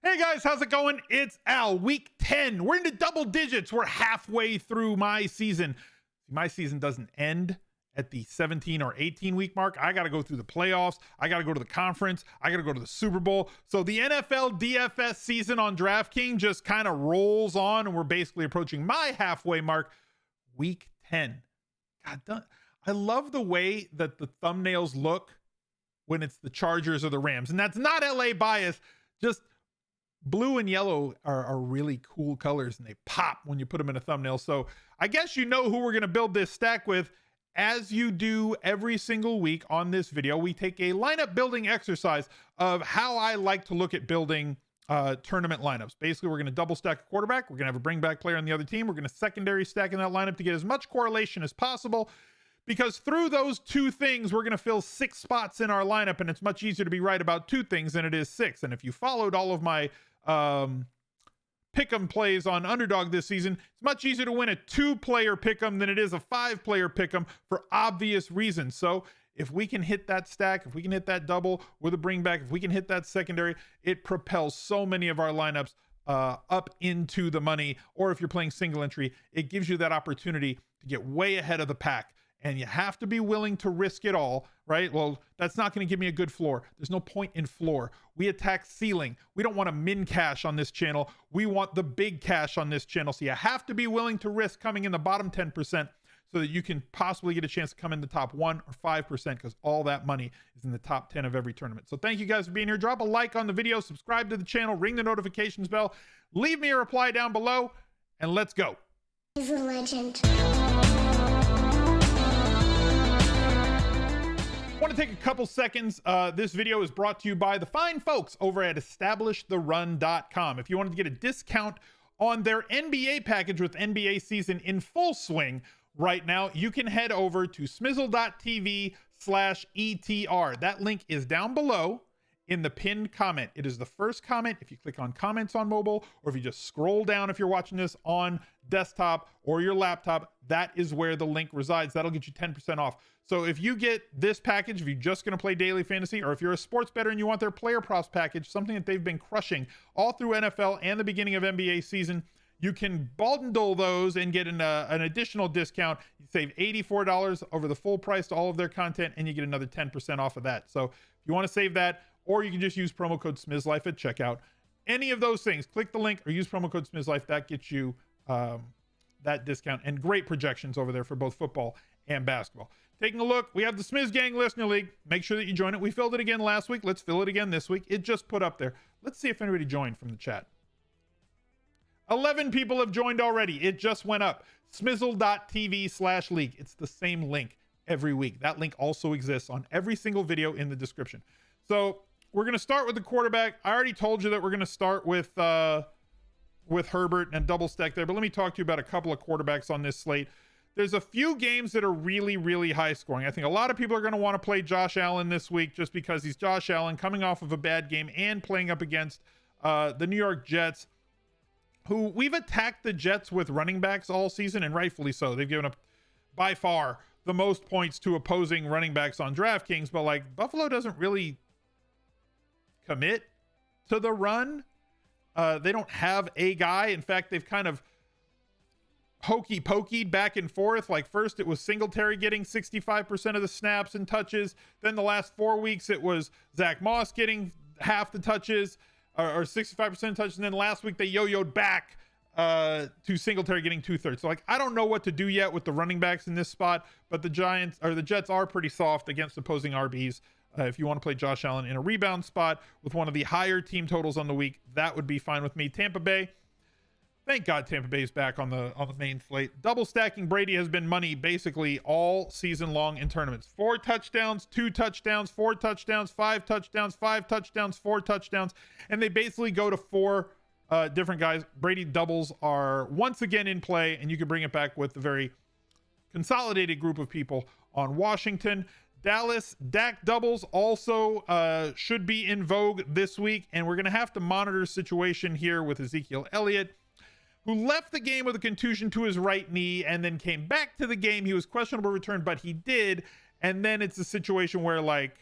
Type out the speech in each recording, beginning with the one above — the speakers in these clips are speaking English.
Hey guys, how's it going? It's Al. Week 10. We're into double digits. We're halfway through my season. My season doesn't end at the 17 or 18 week mark. I got to go through the playoffs. I got to go to the conference. I got to go to the Super Bowl. So the NFL DFS season on DraftKings just kind of rolls on, and we're basically approaching my halfway mark. Week 10. God, I love the way that the thumbnails look when it's the Chargers or the Rams. And that's not LA bias. Just blue and yellow are really cool colors, and they pop when you put them in a thumbnail. So I guess you know who we're going to build this stack with. As you do every single week on this video, we take a lineup building exercise of how I like to look at building tournament lineups. Basically, we're going to double stack a quarterback. We're going to have a bring back player on the other team. We're going to secondary stack in that lineup to get as much correlation as possible, because through those two things, we're going to fill 6 spots in our lineup, and it's much easier to be right about 2 things than it is 6. And if you followed all of my pick'em plays on Underdog this season, it's much easier to win a 2-player pick'em than it is a 5-player pick'em for obvious reasons. So if we can hit that stack, if we can hit that double with a bring back, if we can hit that secondary, it propels so many of our lineups up into the money. Or if you're playing single entry, it gives you that opportunity to get way ahead of the pack. And you have to be willing to risk it all, right? Well, that's not going to give me a good floor. There's no point in floor. We attack ceiling. We don't want a min cash on this channel. We want the big cash on this channel. So you have to be willing to risk coming in the bottom 10% so that you can possibly get a chance to come in the top 1 or 5%, because all that money is in the top 10 of every tournament. So thank you guys for being here. Drop a like on the video, subscribe to the channel, ring the notifications bell, leave me a reply down below, and let's go. He's a legend. I want to take a couple seconds. This video is brought to you by the fine folks over at EstablishTheRun.com. If you wanted to get a discount on their NBA package with NBA season in full swing right now, you can head over to smizzle.tv/ETR. That link is down below in the pinned comment. It is the first comment. If you click on comments on mobile, or if you just scroll down, if you're watching this on desktop or your laptop, that is where the link resides. That'll get you 10% off. So if you get this package, if you're just going to play daily fantasy, or if you're a sports bettor and you want their player props package, something that they've been crushing all through NFL and the beginning of NBA season, you can bundle those and get an additional discount. You save $84 over the full price to all of their content, and you get another 10% off of that. So if you want to save that, or you can just use promo code SMIZLIFE at checkout. Any of those things, click the link or use promo code SMIZLIFE. That gets you that discount, and great projections over there for both football and basketball. Taking a look, we have the Smiz Gang Listener League. Make sure that you join it. We filled it again last week. Let's fill it again this week. It just put up there. Let's see if anybody joined from the chat. 11 people have joined already. It just went up. Smizzle.tv/league. It's the same link every week. That link also exists on every single video in the description. So we're going to start with the quarterback. I already told you that we're going to start with Herbert and double stack there, but let me talk to you about a couple of quarterbacks on this slate. There's a few games that are really, really high scoring. I think a lot of people are going to want to play Josh Allen this week just because he's Josh Allen, coming off of a bad game and playing up against the New York Jets, who we've attacked the Jets with running backs all season, and rightfully so. They've given up by far the most points to opposing running backs on DraftKings, but like Buffalo doesn't really commit to the run. They don't have a guy. In fact, they've kind of hokey pokeyed back and forth. Like first it was Singletary getting 65% of the snaps and touches. Then the last 4 weeks it was Zach Moss getting half the touches, or 65% of touches. And then last week they yo-yoed back to Singletary getting 2/3. So like, I don't know what to do yet with the running backs in this spot, but the Jets are pretty soft against opposing RBs. If you want to play Josh Allen in a rebound spot with one of the higher team totals on the week, that would be fine with me. Tampa Bay, thank God Tampa Bay's back on the main slate. Double stacking Brady has been money basically all season long in tournaments. 4 touchdowns, 2 touchdowns, 4 touchdowns, 5 touchdowns, 5 touchdowns, 4 touchdowns, and they basically go to 4 different guys. Brady doubles are once again in play, and you can bring it back with the very consolidated group of people on Washington. Dallas, Dak doubles also should be in vogue this week, and we're going to have to monitor the situation here with Ezekiel Elliott, who left the game with a contusion to his right knee and then came back to the game. He was questionable return, but he did. And then it's a situation where, like,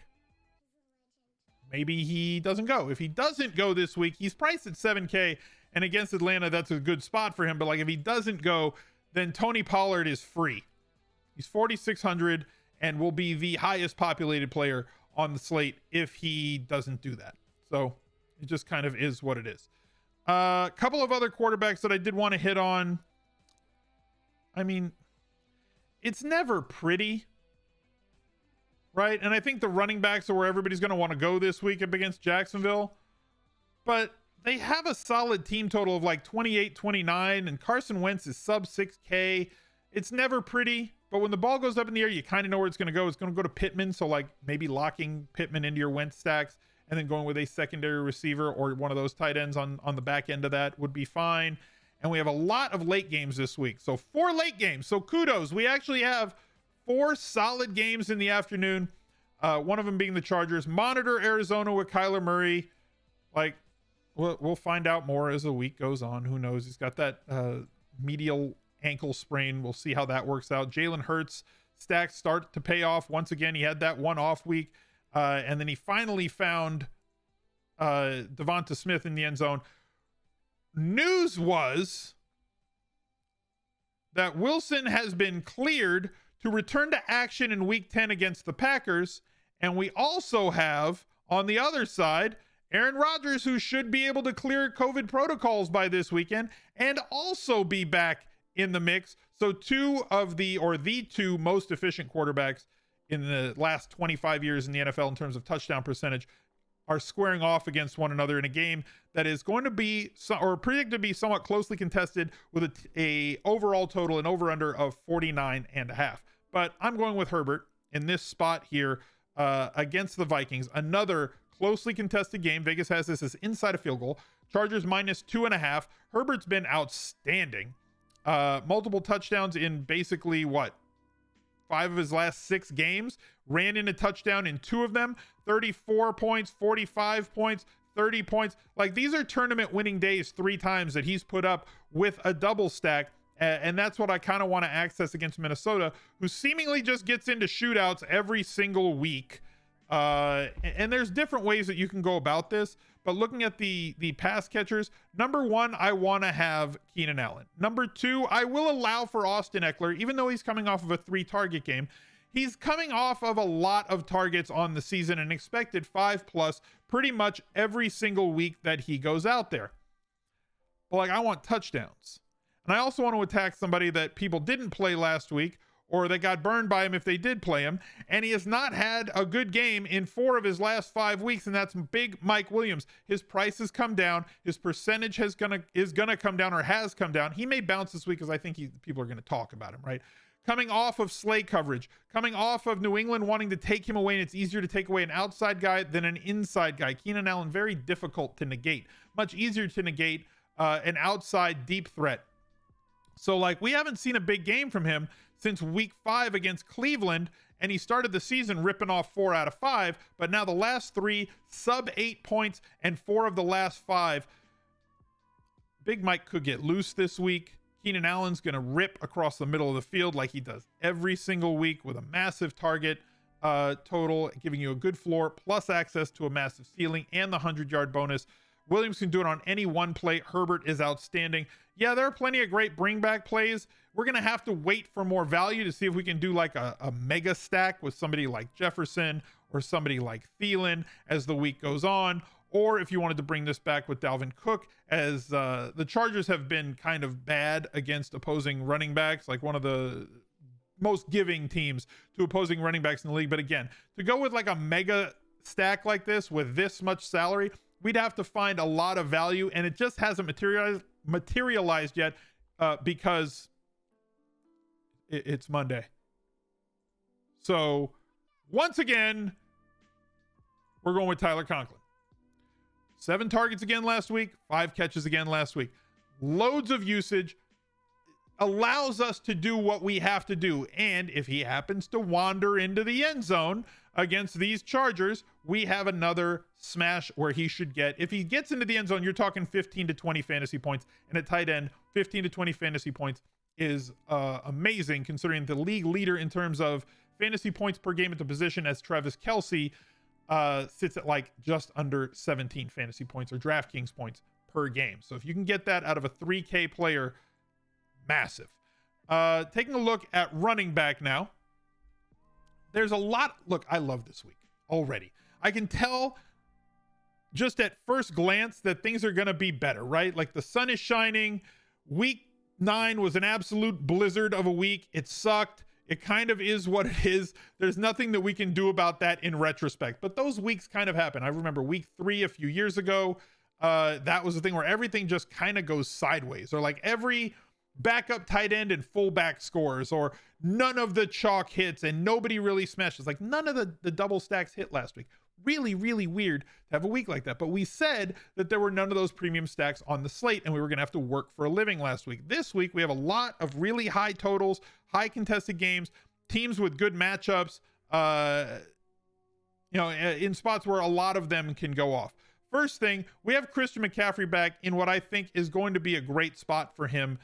maybe he doesn't go. If he doesn't go this week, he's priced at 7K, and against Atlanta, that's a good spot for him. But like, if he doesn't go, then Tony Pollard is free. He's 4,600 and will be the highest populated player on the slate if he doesn't do that. So it just kind of is what it is. A couple of other quarterbacks that I did want to hit on. I mean, it's never pretty, right? And I think the running backs are where everybody's going to want to go this week up against Jacksonville. But they have a solid team total of like 28, 29, and Carson Wentz is sub 6K. It's never pretty, but when the ball goes up in the air, you kind of know where it's going to go. It's going to go to Pittman, so like maybe locking Pittman into your Wentz stacks and then going with a secondary receiver or one of those tight ends on the back end of that would be fine. And we have a lot of late games this week. So 4 late games. So kudos. We actually have 4 solid games in the afternoon. One of them being the Chargers. Monitor Arizona with Kyler Murray. Like, we'll find out more as the week goes on. Who knows? He's got that medial ankle sprain. We'll see how that works out. Jalen Hurts stacks start to pay off. Once again, he had that one off week. And then he finally found Devonta Smith in the end zone. News was that Wilson has been cleared to return to action in week 10 against the Packers. And we also have on the other side, Aaron Rodgers, who should be able to clear COVID protocols by this weekend and also be back in the mix. So the two most efficient quarterbacks in the last 25 years in the NFL in terms of touchdown percentage are squaring off against one another in a game that is going to be or predicted to be somewhat closely contested with a overall total and over under of 49.5. But I'm going with Herbert in this spot here against the Vikings. Another closely contested game. Vegas has this as inside a field goal. Chargers -2.5. Herbert's been outstanding. Multiple touchdowns in basically 5 of his last 6 games. Ran in a touchdown in 2 of them. 34 points, 45 points, 30 points. Like, these are tournament winning days 3 times that he's put up with a double stack. And that's what I kind of want to access against Minnesota, who seemingly just gets into shootouts every single week. And there's different ways that you can go about this. But looking at the pass catchers, number 1, I want to have Keenan Allen. Number 2, I will allow for Austin Eckler, even though he's coming off of a 3-target game. He's coming off of a lot of targets on the season and expected 5+ pretty much every single week that he goes out there. But like, I want touchdowns. And I also want to attack somebody that people didn't play last week, or they got burned by him if they did play him. And he has not had a good game in 4 of his last 5 weeks, and that's big Mike Williams. His price has come down. His percentage is gonna come down, or has come down. He may bounce this week because I think people are going to talk about him, right? Coming off of slate coverage, coming off of New England wanting to take him away, and it's easier to take away an outside guy than an inside guy. Keenan Allen, very difficult to negate. Much easier to negate an outside deep threat. So, like, we haven't seen a big game from him since week 5 against Cleveland, and he started the season ripping off 4 out of 5, but now the last 3, sub 8 points, and 4 of the last 5. Big Mike could get loose this week. Keenan Allen's going to rip across the middle of the field like he does every single week with a massive target total, giving you a good floor, plus access to a massive ceiling and the 100-yard bonus. Williams can do it on any one play. Herbert is outstanding. Yeah, there are plenty of great bring back plays. We're going to have to wait for more value to see if we can do like a mega stack with somebody like Jefferson or somebody like Thielen as the week goes on. Or if you wanted to bring this back with Dalvin Cook, as the Chargers have been kind of bad against opposing running backs, like one of the most giving teams to opposing running backs in the league. But again, to go with like a mega stack like this with this much salary, we'd have to find a lot of value, and it just hasn't materialized yet because it's Monday. So once again, we're going with Tyler Conklin. 7 targets again last week, 5 catches again last week. Loads of usage, allows us to do what we have to do. And if he happens to wander into the end zone against these Chargers, we have another smash where he should get, if he gets into the end zone, you're talking 15 to 20 fantasy points. And at tight end, 15 to 20 fantasy points is amazing, considering the league leader in terms of fantasy points per game at the position as Travis Kelce sits at like just under 17 fantasy points or DraftKings points per game. So if you can get that out of a 3K player, massive. Taking a look at running back now. There's a lot. Look, I love this week already. I can tell just at first glance that things are going to be better, right? Like the sun is shining. Week 9 was an absolute blizzard of a week. It sucked. It kind of is what it is. There's nothing that we can do about that in retrospect, but those weeks kind of happen. I remember week 3 a few years ago. That was the thing where everything just kind of goes sideways, or like every backup tight end and fullback scores, or none of the chalk hits and nobody really smashes. Like none of the double stacks hit last week. Really, really weird to have a week like that. But we said that there were none of those premium stacks on the slate and we were going to have to work for a living last week. This week, we have a lot of really high totals, high contested games, teams with good matchups, in spots where a lot of them can go off. First thing, we have Christian McCaffrey back in what I think is going to be a great spot for him,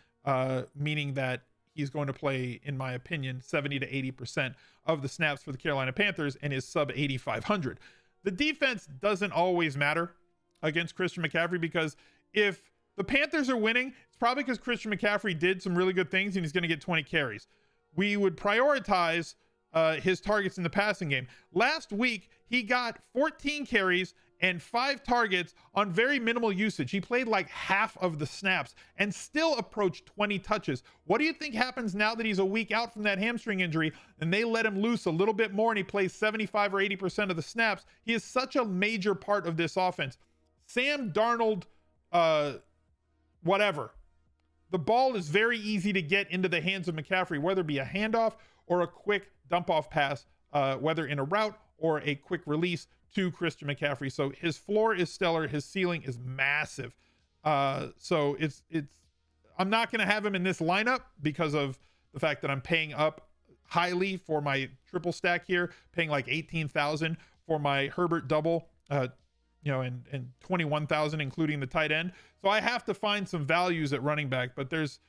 meaning that he's going to play, in my opinion, 70 to 80% of the snaps for the Carolina Panthers and is sub 8,500. The defense doesn't always matter against Christian McCaffrey, because if the Panthers are winning, it's probably because Christian McCaffrey did some really good things and he's going to get 20 carries. We would prioritize his targets in the passing game. Last week, he got 14 carries and 5 targets on very minimal usage. He played like half of the snaps and still approached 20 touches. What do you think happens now that he's a week out from that hamstring injury and they let him loose a little bit more and he plays 75 or 80% of the snaps? He is such a major part of this offense. Sam Darnold, whatever. The ball is very easy to get into the hands of McCaffrey, whether it be a handoff or a quick dump off pass, whether in a route or a quick release to Christian McCaffrey. So his floor is stellar. His ceiling is massive. So it's I'm not going to have him in this lineup because of the fact that I'm paying up highly for my triple stack here, paying like 18,000 for my Herbert double, and 21,000 including the tight end. So I have to find some values at running back, but there's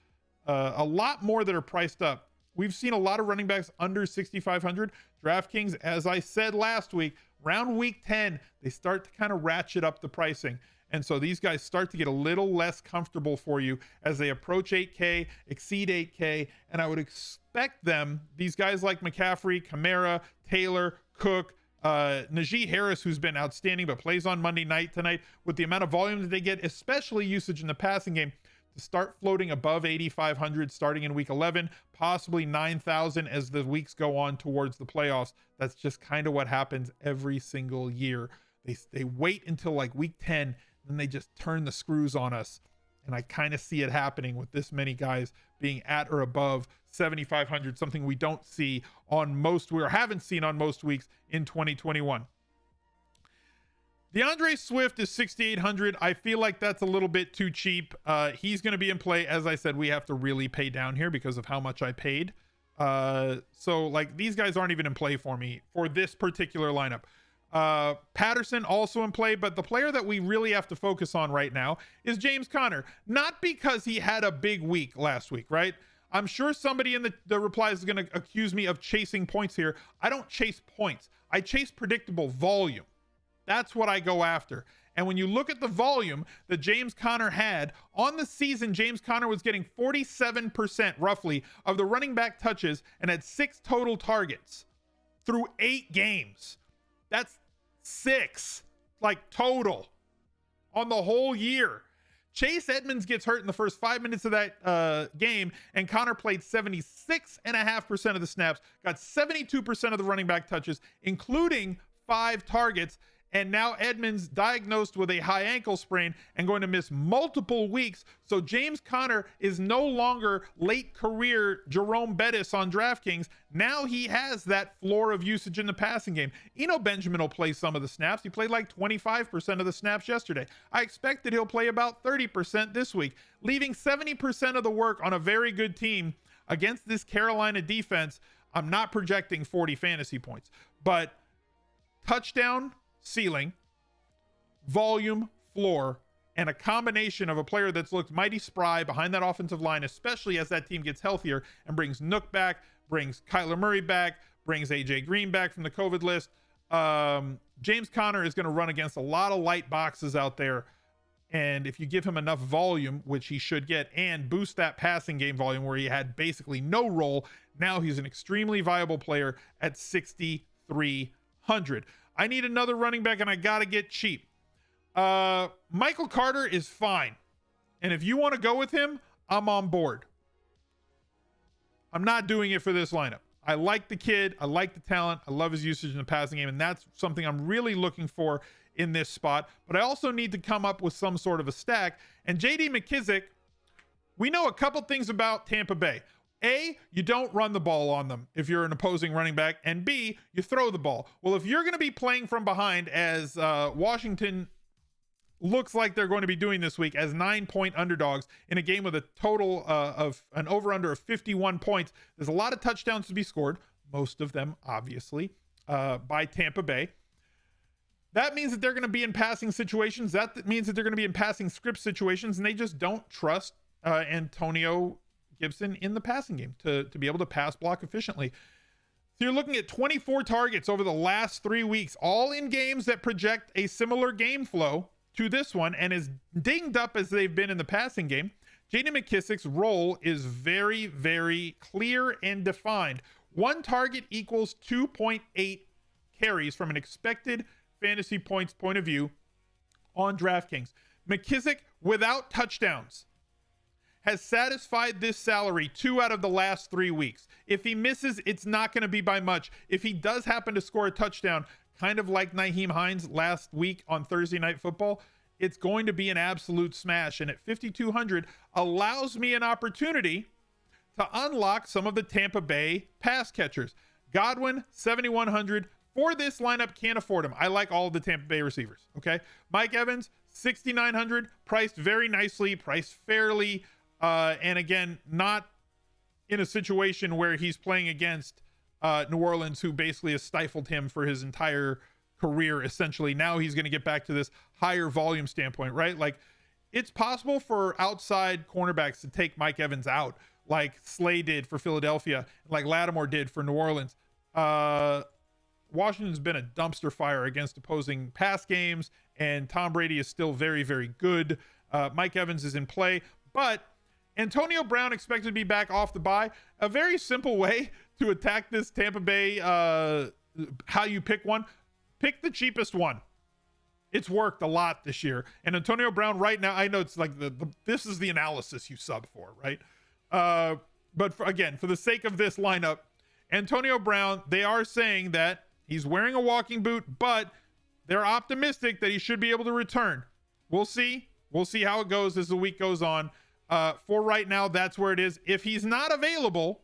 a lot more that are priced up. We've seen a lot of running backs under 6,500. DraftKings, as I said last week, around week 10, they start to kind of ratchet up the pricing. And so these guys start to get a little less comfortable for you as they approach 8K, exceed 8K. And I would expect them, these guys like McCaffrey, Kamara, Taylor, Cook, Najee Harris, who's been outstanding but plays on Monday night tonight, with the amount of volume that they get, especially usage in the passing game, to start floating above 8,500 starting in week 11, possibly 9,000 as the weeks go on towards the playoffs. That's just kind of what happens every single year. They wait until like week 10, then they just turn the screws on us. And I kind of see it happening with this many guys being at or above 7,500, something we don't see on most, or haven't seen on most weeks in 2021. DeAndre Swift is 6,800. I feel like that's a little bit too cheap. He's going to be in play. As I said, we have to really pay down here because of how much I paid. So like these guys aren't even in play for me for this particular lineup. Patterson also in play, but the player that we really have to focus on right now is James Conner. Not because he had a big week last week, right? I'm sure somebody in the replies is going to accuse me of chasing points here. I don't chase points. I chase predictable volume. That's what I go after. And when you look at the volume that James Conner had on the season, James Conner was getting 47% roughly of the running back touches and had 6 total targets through 8 games. That's 6 like total on the whole year. Chase Edmonds gets hurt in the first 5 minutes of that game, and Conner played 76.5% of the snaps, got 72% of the running back touches, including 5 targets. And now Edmonds diagnosed with a high ankle sprain and going to miss multiple weeks. So James Conner is no longer late career Jerome Bettis on DraftKings. Now he has that floor of usage in the passing game. Eno Benjamin will play some of the snaps. He played like 25% of the snaps yesterday. I expect that he'll play about 30% this week, leaving 70% of the work on a very good team against this Carolina defense. I'm not projecting 40 fantasy points, but touchdown, ceiling, volume, floor, and a combination of a player that's looked mighty spry behind that offensive line, especially as that team gets healthier and brings Nook back, brings Kyler Murray back, brings AJ Green back from the COVID list, James Conner is going to run against a lot of light boxes out there. And if you give him enough volume, which he should get, and boost that passing game volume where he had basically no role, now he's an extremely viable player at 6,300. I need another running back, and I got to get cheap. Michael Carter is fine. And if you want to go with him, I'm on board. I'm not doing it for this lineup. I like the kid. I like the talent. I love his usage in the passing game, and that's something I'm really looking for in this spot. But I also need to come up with some sort of a stack. And JD McKissic, we know a couple things about Tampa Bay. A, you don't run the ball on them if you're an opposing running back. And B, you throw the ball. Well, if you're going to be playing from behind, as Washington looks like they're going to be doing this week as 9-point underdogs in a game with a total of an over-under of 51 points, there's a lot of touchdowns to be scored, most of them obviously by Tampa Bay. That means that they're going to be in passing situations. That means that they're going to be in passing script situations, and they just don't trust Antonio Gibson in the passing game to be able to pass block efficiently. So you're looking at 24 targets over the last 3 weeks, all in games that project a similar game flow to this one, and as dinged up as they've been in the passing game, J.D. McKissic's role is very, very clear and defined. One target equals 2.8 carries from an expected fantasy points point of view on DraftKings. McKissic, without touchdowns, has satisfied this salary 2 out of the last 3 weeks. If he misses, it's not going to be by much. If he does happen to score a touchdown, kind of like Nyheim Hines last week on Thursday Night Football, it's going to be an absolute smash. And at 5,200 allows me an opportunity to unlock some of the Tampa Bay pass catchers. Godwin, 7,100. For this lineup, can't afford him. I like all of the Tampa Bay receivers. Okay. Mike Evans, 6,900, priced very nicely, priced fairly. And again, not in a situation where he's playing against New Orleans, who basically has stifled him for his entire career. Essentially, now he's going to get back to this higher volume standpoint, right? Like, it's possible for outside cornerbacks to take Mike Evans out, like Slay did for Philadelphia, like Lattimore did for New Orleans. Washington's been a dumpster fire against opposing pass games, and Tom Brady is still very, very good. Mike Evans is in play, but Antonio Brown expected to be back off the bye. A very simple way to attack this Tampa Bay, how you pick one, pick the cheapest one. It's worked a lot this year. And Antonio Brown right now, I know it's like this is the analysis you sub for, right? But again, for the sake of this lineup, Antonio Brown, they are saying that he's wearing a walking boot, but they're optimistic that he should be able to return. We'll see. We'll see how it goes as the week goes on. For right now, that's where it is. If he's not available,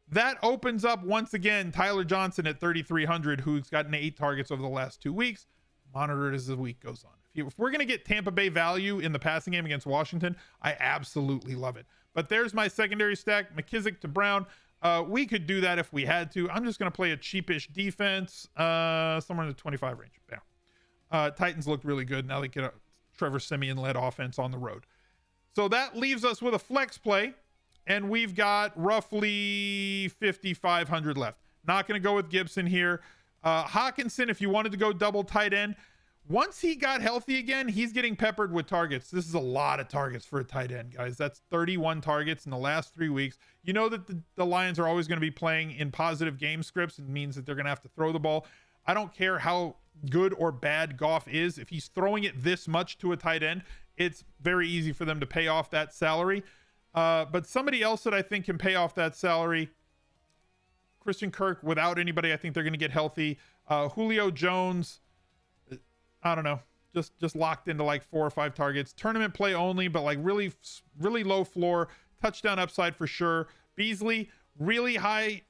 that opens up once again Tyler Johnson at 3,300, who's gotten 8 targets over the last 2 weeks. Monitor it as the week goes on. If we're going to get Tampa Bay value in the passing game against Washington, I absolutely love it. But there's my secondary stack, McKissic to Brown. We could do that if we had to. I'm just going to play a cheapish defense, somewhere in the 25 range. Yeah. Titans looked really good. Now they get a Trevor Siemian-led offense on the road. So that leaves us with a flex play, and we've got roughly 5,500 left. Not going to go with Gibson here. Hawkinson, if you wanted to go double tight end, once he got healthy again, he's getting peppered with targets. This is a lot of targets for a tight end, guys. That's 31 targets in the last 3 weeks. You know that the Lions are always going to be playing in positive game scripts. It means that they're going to have to throw the ball. I don't care how good or bad Goff is. If he's throwing it this much to a tight end, it's very easy for them to pay off that salary. But somebody else that I think can pay off that salary, Christian Kirk, without anybody, I think they're going to get healthy. Julio Jones, I don't know, just locked into like 4 or 5 targets. Tournament play only, but like really, really low floor. Touchdown upside for sure. Beasley, really high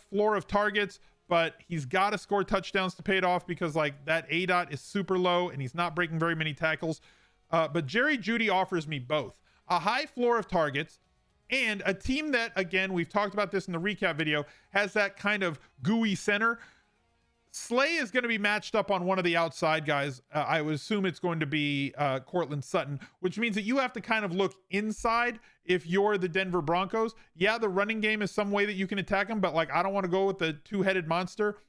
floor of targets, but he's got to score touchdowns to pay it off because like that ADOT is super low and he's not breaking very many tackles. But Jerry Jeudy offers me both a high floor of targets and a team that, again, we've talked about this in the recap video, has that kind of gooey center. Slay is going to be matched up on one of the outside guys. I would assume it's going to be Cortland Sutton, which means that you have to kind of look inside if you're the Denver Broncos. Yeah, the running game is some way that you can attack them, but like I don't want to go with the two-headed monster.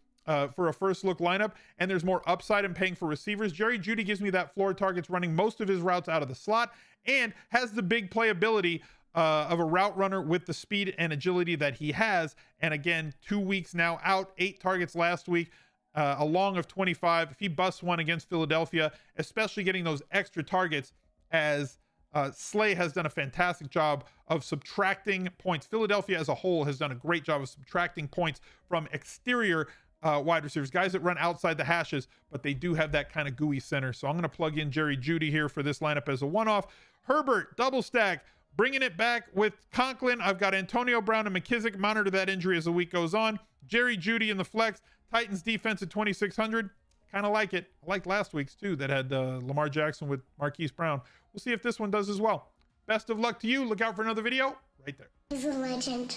for a first look lineup, and there's more upside in paying for receivers. Jerry Jeudy gives me that floor targets running most of his routes out of the slot and has the big playability of a route runner with the speed and agility that he has. And again, 2 weeks now out, 8 targets last week, a long of 25. If he busts one against Philadelphia, especially getting those extra targets, as Slay has done a fantastic job of subtracting points. Philadelphia as a whole has done a great job of subtracting points from exterior wide receivers, guys that run outside the hashes, but they do have that kind of gooey center. So I'm going to plug in Jerry Jeudy here for this lineup as a one-off. Herbert, double stack, bringing it back with Conklin. I've got Antonio Brown and McKissick. Monitor that injury as the week goes on. Jerry Jeudy in the flex. Titans defense at 2,600. Kind of like it. I liked last week's too, that had Lamar Jackson with Marquise Brown. We'll see if this one does as well. Best of luck to you. Look out for another video right there. He's a legend.